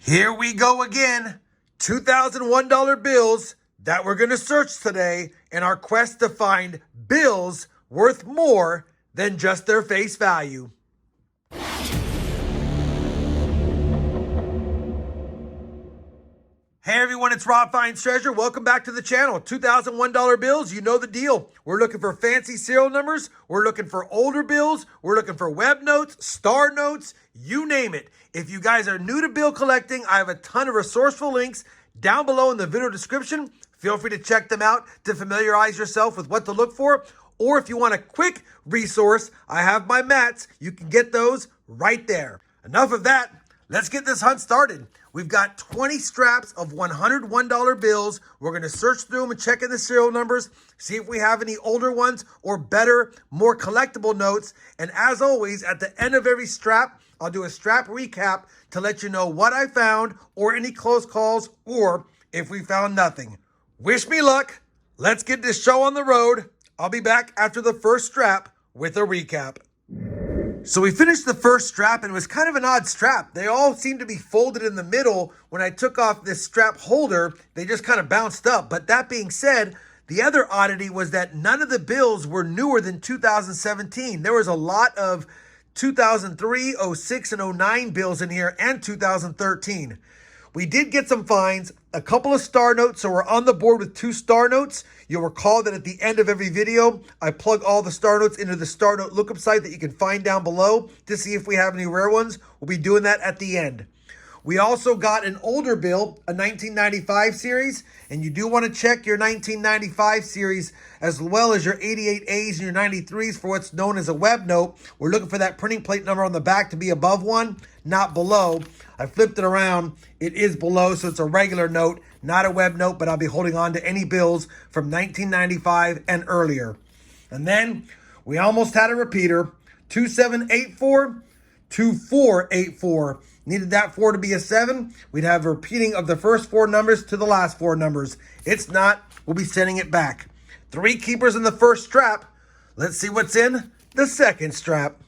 Here we go again. $2,001 bills that we're going to search today in our quest to find bills worth more than just their face value. Hey everyone, it's Rob Finds Treasure. Welcome back to the channel. $2,001 bills, you know the deal. We're looking for fancy serial numbers. We're looking for older bills. We're looking for web notes, star notes, you name it. If you guys are new to bill collecting, I have a ton of resourceful links down below in the video description. Feel free to check them out to familiarize yourself with what to look for. Or if you want a quick resource, I have my mats. You can get those right there. Enough of that. Let's get this hunt started. We've got 20 straps of $101 bills. We're going to search through them and check in the serial numbers, see if we have any older ones or better, more collectible notes. And as always, at the end of every strap, I'll do a strap recap to let you know what I found or any close calls or if we found nothing. Wish me luck. Let's get this show on the road. I'll be back after the first strap with a recap. So we finished the first strap and it was kind of an odd strap. They all seemed to be folded in the middle. When I took off this strap holder, they just kind of bounced up. But that being said, the other oddity was that none of the bills were newer than 2017. There was a lot of 2003, 06, and 09 bills in here and 2013. We did get some finds, a couple of star notes, so we're on the board with 2 star notes. You'll recall that at the end of every video, I plug all the star notes into the star note lookup site that you can find down below to see if we have any rare ones. We'll be doing that at the end. We also got an older bill, a 1995 series, and you do want to check your 1995 series as well as your 88As and your 93s for what's known as a web note. We're looking for that printing plate number on the back to be above 1, not below. I flipped it around. It is below, so it's a regular note, not a web note, but I'll be holding on to any bills from 1995 and earlier. And then we almost had a repeater, 2784, 2484. Needed that 4 to be a 7. We'd have a repeating of the first 4 numbers to the last 4 numbers. It's not. We'll be sending it back. 3 keepers in the first strap. Let's see what's in the second strap.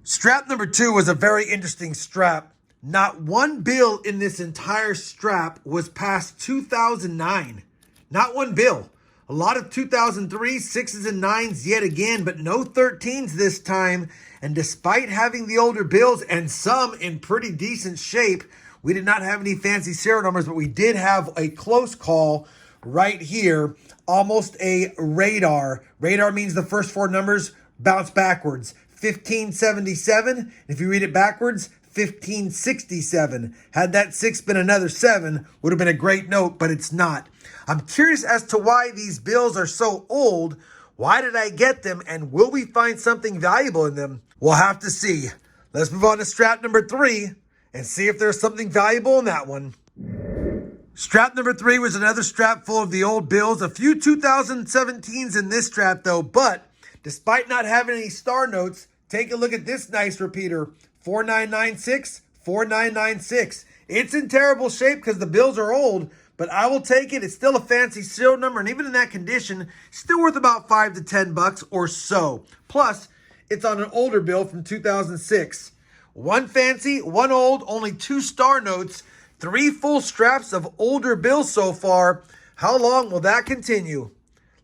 Strap number 2 was a very interesting strap. Not one bill in this entire strap was past 2009. Not one bill. A lot of 2003, 6s, and 9s yet again, but no 13s this time. And despite having the older bills and some in pretty decent shape, we did not have any fancy serial numbers, but we did have a close call right here. Almost a radar. Radar means the first 4 numbers bounce backwards. 1577. If you read it backwards, 1567. Had that 6 been another 7, would have been a great note, but it's not. I'm curious as to why these bills are so old. Why did I get them, and will we find something valuable in them? We'll have to see. Let's move on to strap number 3 and see if there's something valuable in that one. Strap number 3 was another strap full of the old bills. A few 2017s in this strap though, but despite not having any star notes, take a look at this nice repeater. 4996, 4996. It's in terrible shape because the bills are old, but I will take it. It's still a fancy serial number, and even in that condition, still worth about $5 to $10 or so. Plus, it's on an older bill from 2006. 1 fancy, 1 old, only 2 star notes, 3 full straps of older bills so far. How long will that continue?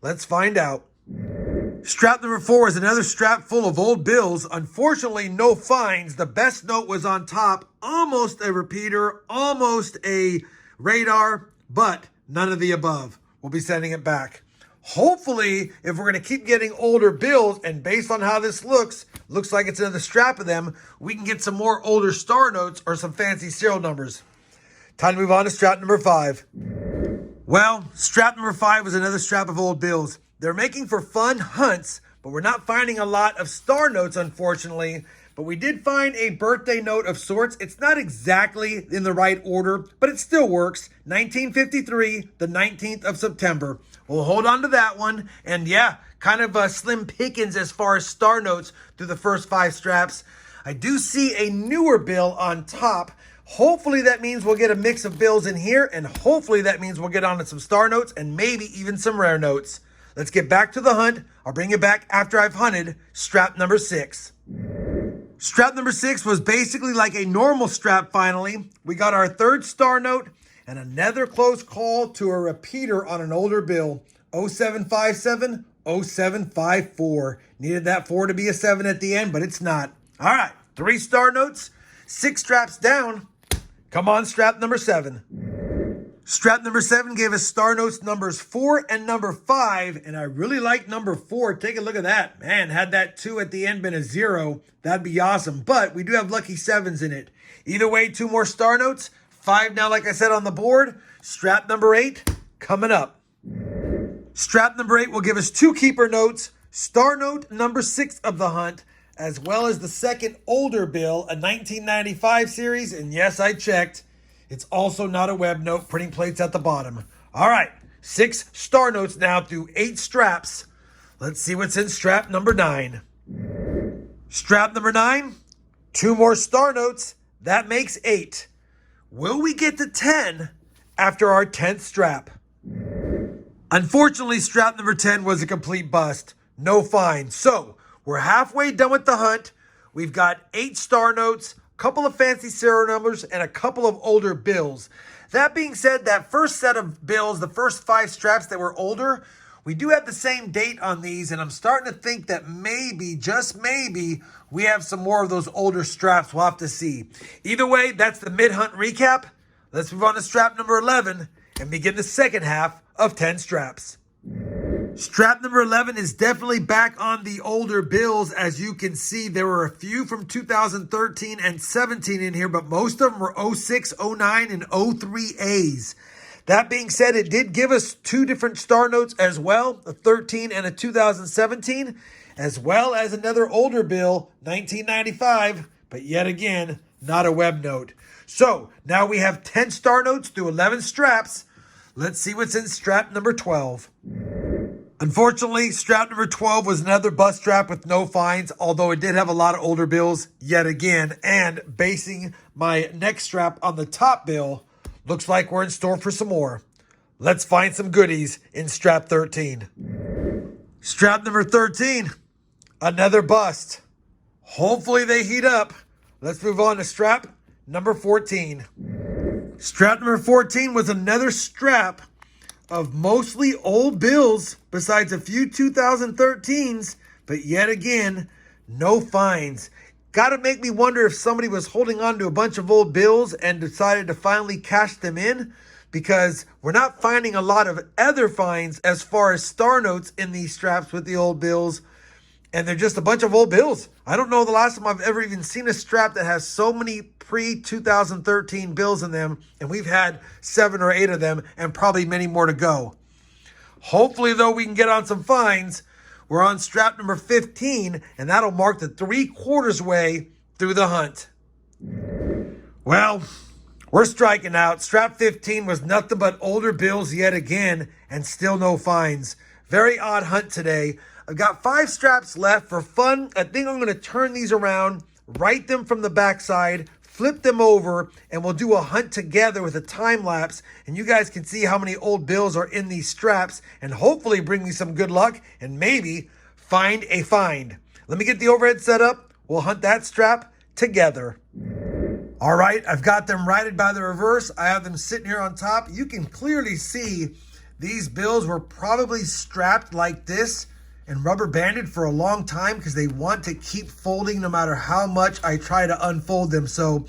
Let's find out. Strap number 4 is another strap full of old bills. Unfortunately, no finds. The best note was on top. Almost a repeater, almost a radar, but none of the above. We'll be sending it back. Hopefully, if we're going to keep getting older bills, and based on how this looks like it's another strap of them, we can get some more older star notes or some fancy serial numbers. Time to move on to strap number 5. Well, strap number 5 was another strap of old bills. They're making for fun hunts, but we're not finding a lot of star notes, unfortunately. But we did find a birthday note of sorts. It's not exactly in the right order, but it still works. 1953, the 19th of September. We'll hold on to that one. And yeah, kind of a slim pickings as far as star notes through the first 5 straps. I do see a newer bill on top. Hopefully that means we'll get a mix of bills in here, and hopefully that means we'll get onto some star notes and maybe even some rare notes. Let's get back to the hunt. I'll bring you back after I've hunted strap number 6. Strap number 6 was basically like a normal strap finally. We got our third star note and another close call to a repeater on an older bill. 0757, 0754. Needed that 4 to be a 7 at the end, but it's not. All right, 3 star notes, 6 straps down. Come on, strap number 7. Strap number 7 gave us star notes numbers 4 and number 5, and I really like number 4. Take a look at that. Man, had that 2 at the end been a 0, that'd be awesome. But we do have lucky 7s in it. Either way, 2 more star notes. 5 now, like I said, on the board. Strap number 8 coming up. Strap number 8 will give us 2 keeper notes. Star note number 6 of the hunt, as well as the second older bill, a 1995 series. And yes, I checked. It's also not a web note, printing plates at the bottom. All right, 6 star notes now through 8 straps. Let's see what's in strap number 9. Strap number 9, 2 more star notes. That makes 8. Will we get to 10 after our 10th strap? Unfortunately, strap number 10 was a complete bust. No find. So we're halfway done with the hunt. We've got 8 star notes, couple of fancy serial numbers, and a couple of older bills. That being said, that first set of bills, the first 5 straps that were older, we do have the same date on these, and I'm starting to think that maybe, just maybe, we have some more of those older straps. We'll have to see. Either way, that's the mid-hunt recap. Let's move on to strap number 11 and begin the second half of 10 straps. Strap number 11 is definitely back on the older bills. As you can see, there were a few from 2013 and 17 in here, but most of them were 06, 09, and 03As. That being said, it did give us 2 different star notes as well, a 13 and a 2017, as well as another older bill, 1995, but yet again, not a web note. So now we have 10 star notes through 11 straps. Let's see what's in strap number 12. Unfortunately, strap number 12 was another bust strap with no finds, although it did have a lot of older bills yet again. And basing my next strap on the top bill, looks like we're in store for some more. Let's find some goodies in strap 13. Strap number 13, another bust. Hopefully they heat up. Let's move on to strap number 14. Strap number 14 was another strap of mostly old bills, besides a few 2013s, but yet again, no finds. Gotta make me wonder if somebody was holding on to a bunch of old bills and decided to finally cash them in, because we're not finding a lot of other finds as far as star notes in these straps with the old bills, and they're just a bunch of old bills. I don't know the last time I've ever even seen a strap that has so many pre-2013 bills in them, and we've had 7 or 8 of them and probably many more to go. Hopefully, though, we can get on some finds. We're on strap number 15, and that'll mark the 3/4 way through the hunt. Well, we're striking out. Strap 15 was nothing but older bills yet again, and still no finds. Very odd hunt today. I've got 5 straps left for fun. I think I'm going to turn these around, write them from the backside, flip them over, and we'll do a hunt together with a time lapse, and you guys can see how many old bills are in these straps, and hopefully bring me some good luck and maybe find a find. Let me get the overhead set up. We'll hunt that strap together. All right, I've got them righted by the reverse. I have them sitting here on top. You can clearly see these bills were probably strapped like this and rubber banded for a long time because they want to keep folding no matter how much I try to unfold them. So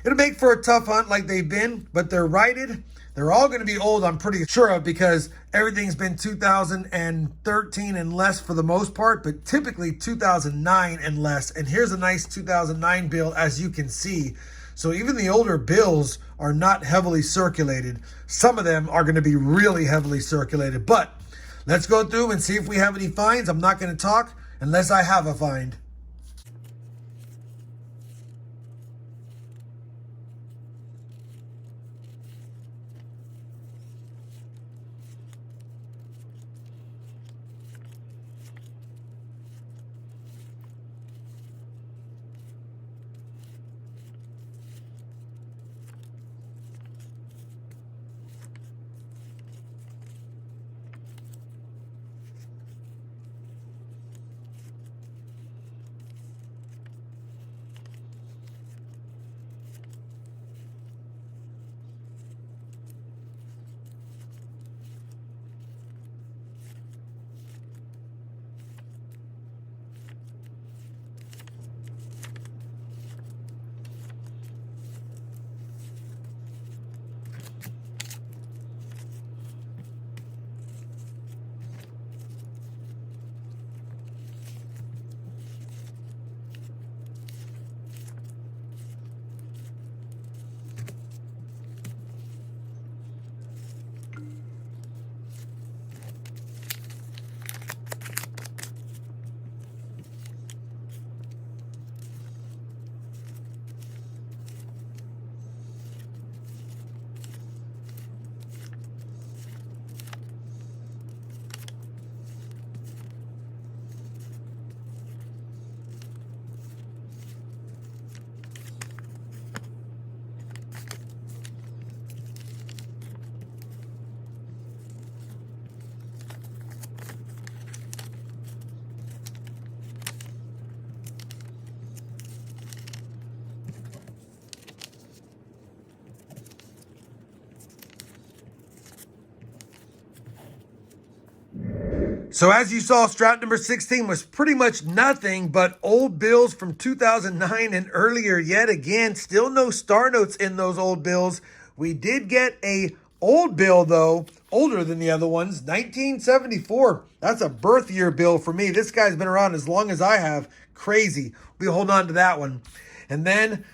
it'll make for a tough hunt like they've been, but they're righted. They're all going to be old, I'm pretty sure of, because everything's been 2013 and less for the most part, but typically 2009 and less. And here's a nice 2009 bill, as you can see. So even the older bills are not heavily circulated. Some of them are going to be really heavily circulated, but let's go through and see if we have any finds. I'm not going to talk unless I have a find. So as you saw, strap number 16 was pretty much nothing but old bills from 2009 and earlier yet again. Still no star notes in those old bills. We did get a old bill though, older than the other ones, 1974. That's a birth year bill for me. This guy's been around as long as I have. Crazy. We'll hold on to that one. And then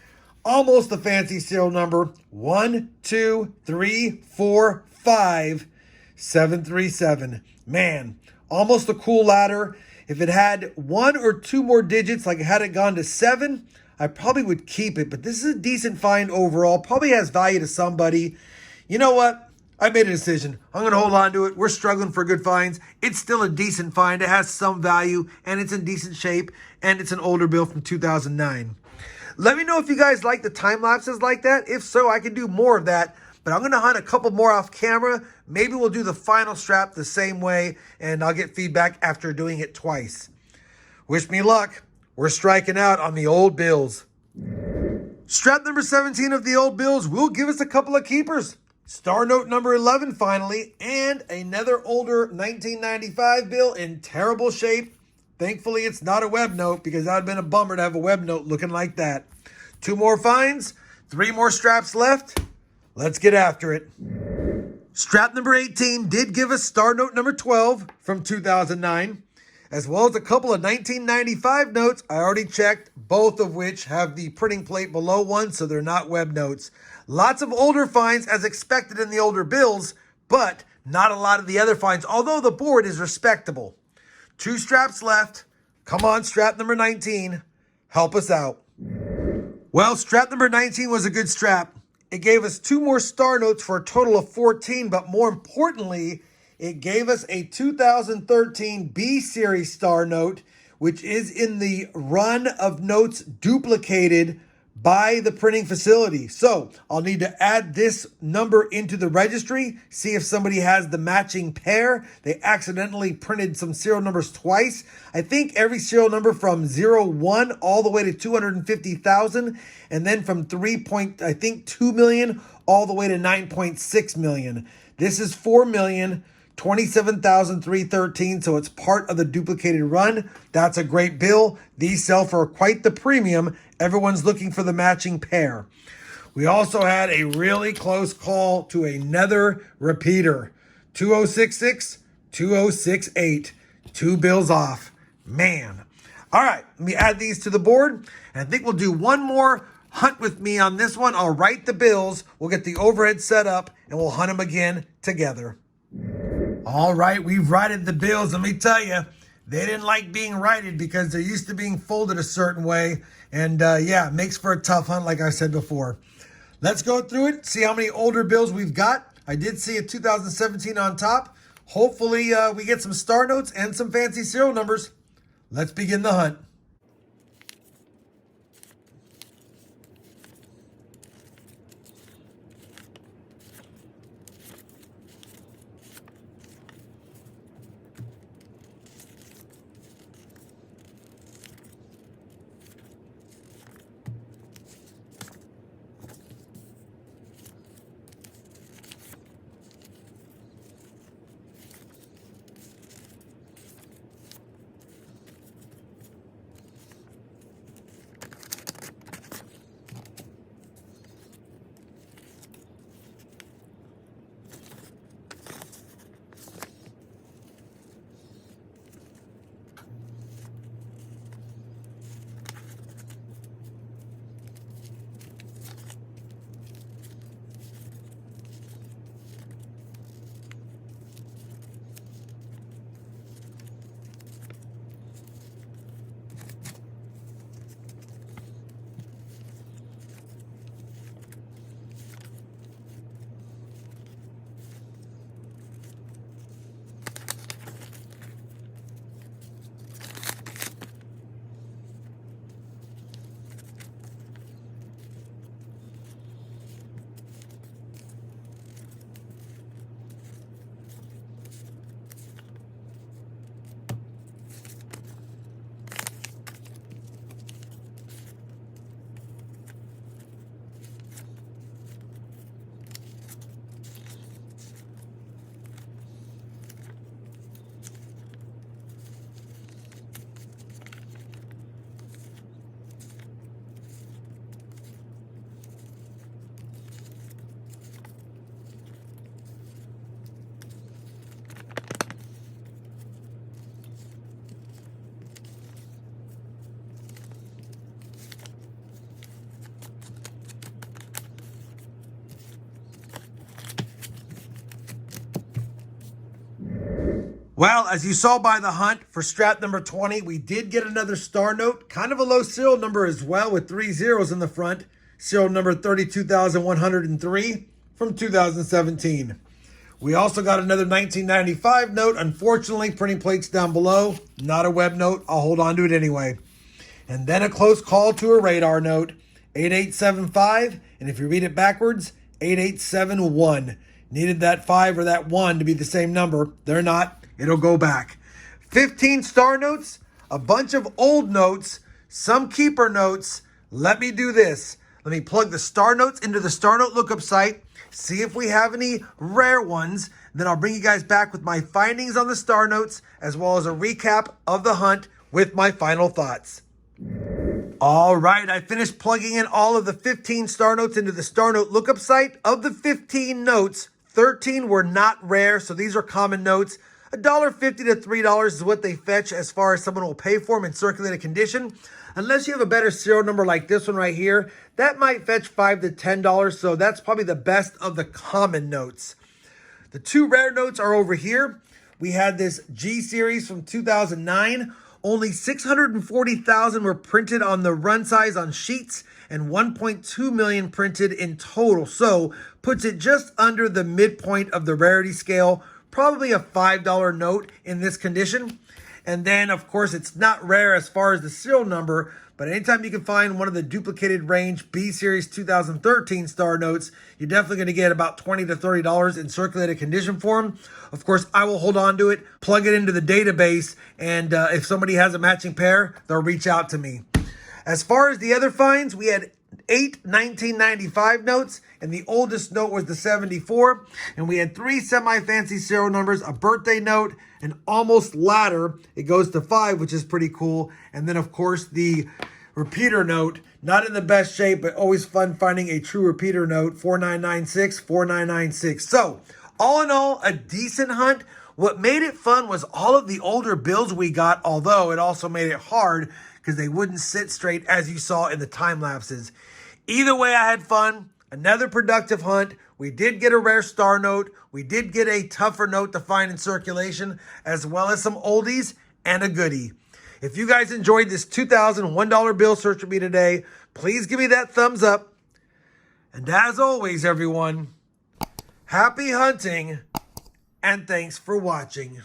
almost the fancy serial number, 1, 2, 3, 4, 5, 737. Man, almost a cool ladder. If it had 1 or 2 more digits, like had it gone to 7, I probably would keep it. But this is a decent find overall. Probably has value to somebody. You know what? I made a decision. I'm going to hold on to it. We're struggling for good finds. It's still a decent find. It has some value, and it's in decent shape, and it's an older bill from 2009. Let me know if you guys like the time lapses like that. If so, I can do more of that. But I'm going to hunt a couple more off camera. Maybe we'll do the final strap the same way, and I'll get feedback after doing it twice. Wish me luck. We're striking out on the old bills. Strap number 17 of the old bills will give us a couple of keepers. Star note number 11 finally, and another older 1995 bill in terrible shape. Thankfully, it's not a web note because that would have been a bummer to have a web note looking like that. 2 more finds, 3 more straps left. Let's get after it. Strap number 18 did give us star note number 12 from 2009, as well as a couple of 1995 notes. I already checked, both of which have the printing plate below one, so they're not web notes. Lots of older finds as expected in the older bills, but not a lot of the other finds, although the board is respectable. 2 straps left. Come on, strap number 19. Help us out. Well, strap number 19 was a good strap. It gave us 2 more star notes for a total of 14, but more importantly, it gave us a 2013 B series star note, which is in the run of notes duplicated by the printing facility. So I'll need to add this number into the registry, see if somebody has the matching pair. They accidentally printed some serial numbers twice. I think every serial number from 01 all the way to 250,000, and then from 2 million all the way to 9.6 million. This is 4,027,313, so it's part of the duplicated run. That's a great bill. These sell for quite the premium. Everyone's looking for the matching pair. We also had a really close call to another repeater. 2066, 2068. 2 bills off. Man. All right, let me add these to the board. And I think we'll do one more hunt with me on this one. I'll write the bills. We'll get the overhead set up, and we'll hunt them again together. All right, we've righted the bills. Let me tell you, they didn't like being righted because they're used to being folded a certain way. And yeah, it makes for a tough hunt, like I said before. Let's go through it, see how many older bills we've got. I did see a 2017 on top. Hopefully we get some star notes and some fancy serial numbers. Let's begin the hunt. Well, as you saw by the hunt for strap number 20, we did get another star note, kind of a low serial number as well with 3 zeros in the front. Serial number 32,103 from 2017. We also got another 1995 note. Unfortunately, printing plates down below. Not a web note. I'll hold on to it anyway. And then a close call to a radar note. 8875. And if you read it backwards, 8871. Needed that 5 or that 1 to be the same number. They're not. It'll go back. 15 star notes. A bunch of old notes. Some keeper notes. Let me do this. Let me plug the star notes into the star note lookup site. See if we have any rare ones. Then I'll bring you guys back with my findings on the star notes, as well as a recap of the hunt with my final thoughts. All right, I finished plugging in all of the 15 star notes into the star note lookup site. Of the 15 notes, 13 were not rare, so these are common notes. $1.50 to $3 is what they fetch as far as someone will pay for them in circulated condition. Unless you have a better serial number like this one right here, that might fetch $5 to $10, so that's probably the best of the common notes. The 2 rare notes are over here. We had this G series from 2009. Only 640,000 were printed on the run size on sheets and 1.2 million printed in total. So puts it just under the midpoint of the rarity scale, probably a $5 note in this condition. And then, of course, it's not rare as far as the serial number, but anytime you can find one of the duplicated range B Series 2013 star notes, you're definitely going to get about $20 to $30 in circulated condition for them. Of course, I will hold on to it, plug it into the database, and if somebody has a matching pair, they'll reach out to me. As far as the other finds, we had 8 1995 notes, and the oldest note was the 74. And we had 3 semi-fancy serial numbers, a birthday note, an almost ladder. It goes to 5, which is pretty cool. And then, of course, the repeater note, not in the best shape, but always fun finding a true repeater note, 4996, 4996. So, all in all, a decent hunt. What made it fun was all of the older bills we got, although it also made it hard because they wouldn't sit straight as you saw in the time lapses. Either way, I had fun. Another productive hunt. We did get a rare star note. We did get a tougher note to find in circulation, as well as some oldies and a goodie. If you guys enjoyed this $2,001 bill search with me today, please give me that thumbs up. And as always, everyone, happy hunting and thanks for watching.